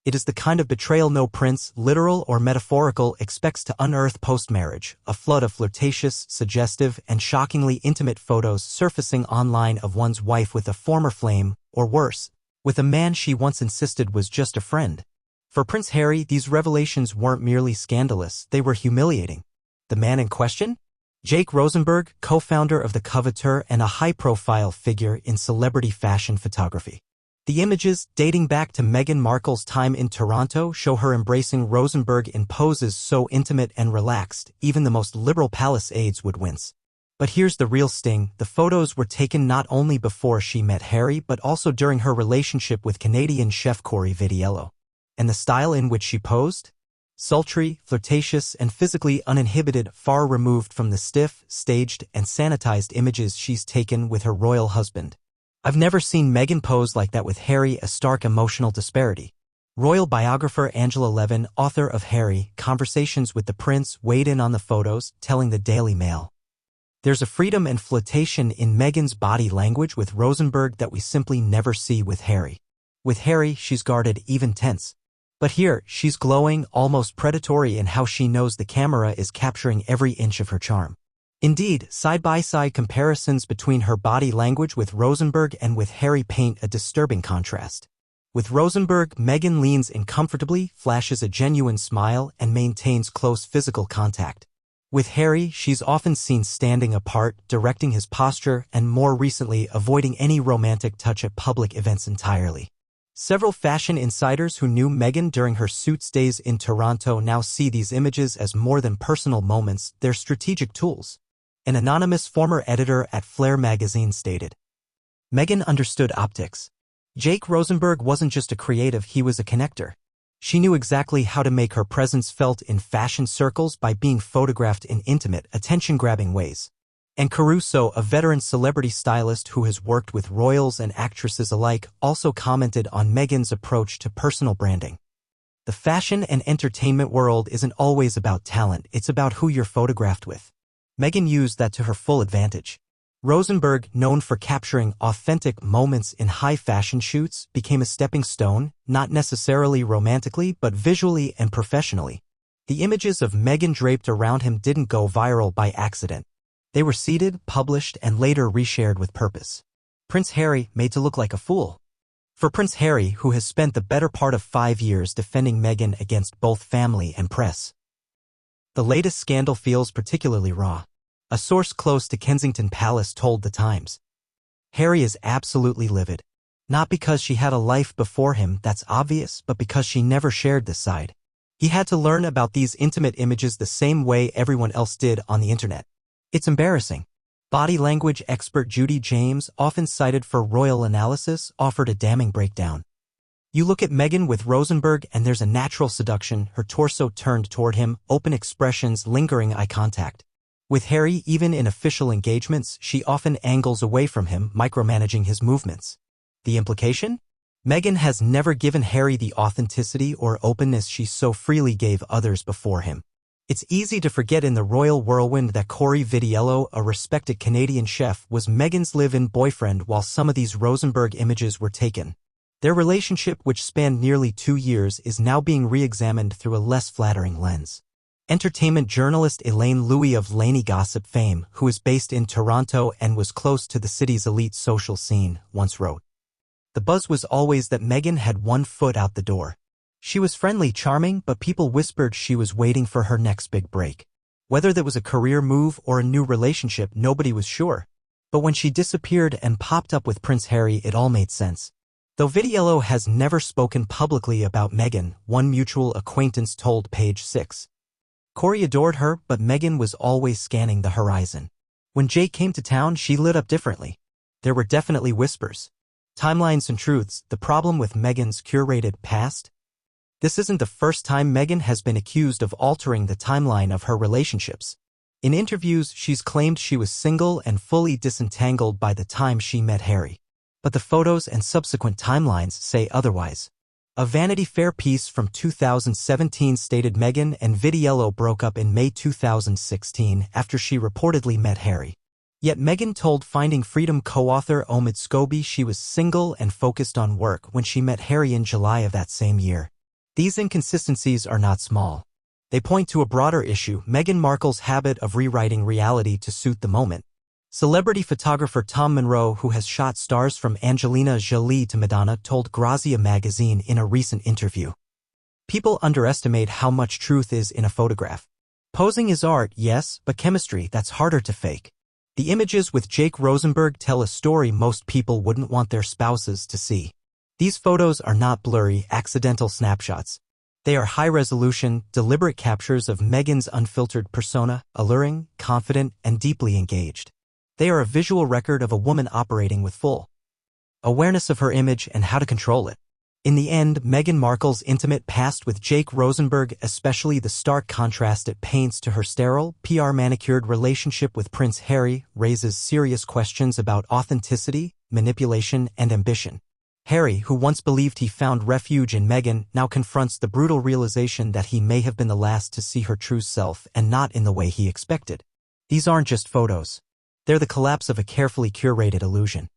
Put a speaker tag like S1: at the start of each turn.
S1: It is the kind of betrayal no prince, literal or metaphorical, expects to unearth post-marriage, a flood of flirtatious, suggestive, and shockingly intimate photos surfacing online of one's wife with a former flame, or worse, with a man she once insisted was just a friend. For Prince Harry, these revelations weren't merely scandalous, they were humiliating. The man in question? Jake Rosenberg, co-founder of the Coveteur and a high-profile figure in celebrity fashion photography. The images, dating back to Meghan Markle's time in Toronto, show her embracing Rosenberg in poses so intimate and relaxed, even the most liberal palace aides would wince. But here's the real sting: the photos were taken not only before she met Harry but also during her relationship with Canadian chef Corey Vitiello. And the style in which she posed? Sultry, flirtatious, and physically uninhibited, far removed from the stiff, staged, and sanitized images she's taken with her royal husband. I've never seen Meghan pose like that with Harry, a stark emotional disparity. Royal biographer Angela Levin, author of Harry, Conversations with the Prince, weighed in on the photos, telling the Daily Mail. There's a freedom and flirtation in Meghan's body language with Rosenberg that we simply never see with Harry. With Harry, she's guarded, even tense. But here, she's glowing, almost predatory in how she knows the camera is capturing every inch of her charm. Indeed, side-by-side comparisons between her body language with Rosenberg and with Harry paint a disturbing contrast. With Rosenberg, Meghan leans in comfortably, flashes a genuine smile, and maintains close physical contact. With Harry, she's often seen standing apart, directing his posture, and more recently avoiding any romantic touch at public events entirely. Several fashion insiders who knew Meghan during her suits days in Toronto now see these images as more than personal moments, they're strategic tools. An anonymous former editor at FLIRT magazine stated, "Meghan understood optics. Jake Rosenberg wasn't just a creative, he was a connector. She knew exactly how to make her presence felt in fashion circles by being photographed in intimate, attention-grabbing ways." And Caruso, a veteran celebrity stylist who has worked with royals and actresses alike, also commented on Meghan's approach to personal branding. "The fashion and entertainment world isn't always about talent, it's about who you're photographed with." Meghan used that to her full advantage. Rosenberg, known for capturing authentic moments in high fashion shoots, became a stepping stone, not necessarily romantically but visually and professionally. The images of Meghan draped around him didn't go viral by accident. They were seeded, published, and later reshared with purpose. Prince Harry, made to look like a fool. For Prince Harry, who has spent the better part of 5 years defending Meghan against both family and press. The latest scandal feels particularly raw. A source close to Kensington Palace told The Times. Harry is absolutely livid. Not because she had a life before him, that's obvious, but because she never shared this side. He had to learn about these intimate images the same way everyone else did on the internet. It's embarrassing. Body language expert Judy James, often cited for royal analysis, offered a damning breakdown. You look at Meghan with Rosenberg and there's a natural seduction, her torso turned toward him, open expressions, lingering eye contact. With Harry, even in official engagements, she often angles away from him, micromanaging his movements. The implication? Meghan has never given Harry the authenticity or openness she so freely gave others before him. It's easy to forget in the royal whirlwind that Corey Vitiello, a respected Canadian chef, was Meghan's live-in boyfriend while some of these Rosenberg images were taken. Their relationship, which spanned nearly 2 years, is now being re-examined through a less flattering lens. Entertainment journalist Elaine Louis of Laney Gossip fame, who is based in Toronto and was close to the city's elite social scene, once wrote, "The buzz was always that Meghan had one foot out the door. She was friendly, charming, but people whispered she was waiting for her next big break. Whether that was a career move or a new relationship, nobody was sure. But when she disappeared and popped up with Prince Harry, it all made sense." Though Vitiello has never spoken publicly about Meghan, one mutual acquaintance told Page 6. Corey adored her, but Meghan was always scanning the horizon. When Jake came to town, she lit up differently. There were definitely whispers. Timelines and truths, the problem with Meghan's curated past? This isn't the first time Meghan has been accused of altering the timeline of her relationships. In interviews, she's claimed she was single and fully disentangled by the time she met Harry. But the photos and subsequent timelines say otherwise. A Vanity Fair piece from 2017 stated Meghan and Vitiello broke up in May 2016 after she reportedly met Harry. Yet Meghan told Finding Freedom co-author Omid Scobie she was single and focused on work when she met Harry in July of that same year. These inconsistencies are not small. They point to a broader issue: Meghan Markle's habit of rewriting reality to suit the moment. Celebrity photographer Tom Monroe, who has shot stars from Angelina Jolie to Madonna, told Grazia magazine in a recent interview, "People underestimate how much truth is in a photograph. Posing is art, yes, but chemistry, that's harder to fake. The images with Jake Rosenberg tell a story most people wouldn't want their spouses to see. These photos are not blurry, accidental snapshots. They are high-resolution, deliberate captures of Meghan's unfiltered persona, alluring, confident, and deeply engaged. They are a visual record of a woman operating with full awareness of her image and how to control it." In the end, Meghan Markle's intimate past with Jake Rosenberg, especially the stark contrast it paints to her sterile, PR-manicured relationship with Prince Harry, raises serious questions about authenticity, manipulation, and ambition. Harry, who once believed he found refuge in Meghan, now confronts the brutal realization that he may have been the last to see her true self, and not in the way he expected. These aren't just photos. They're the collapse of a carefully curated illusion.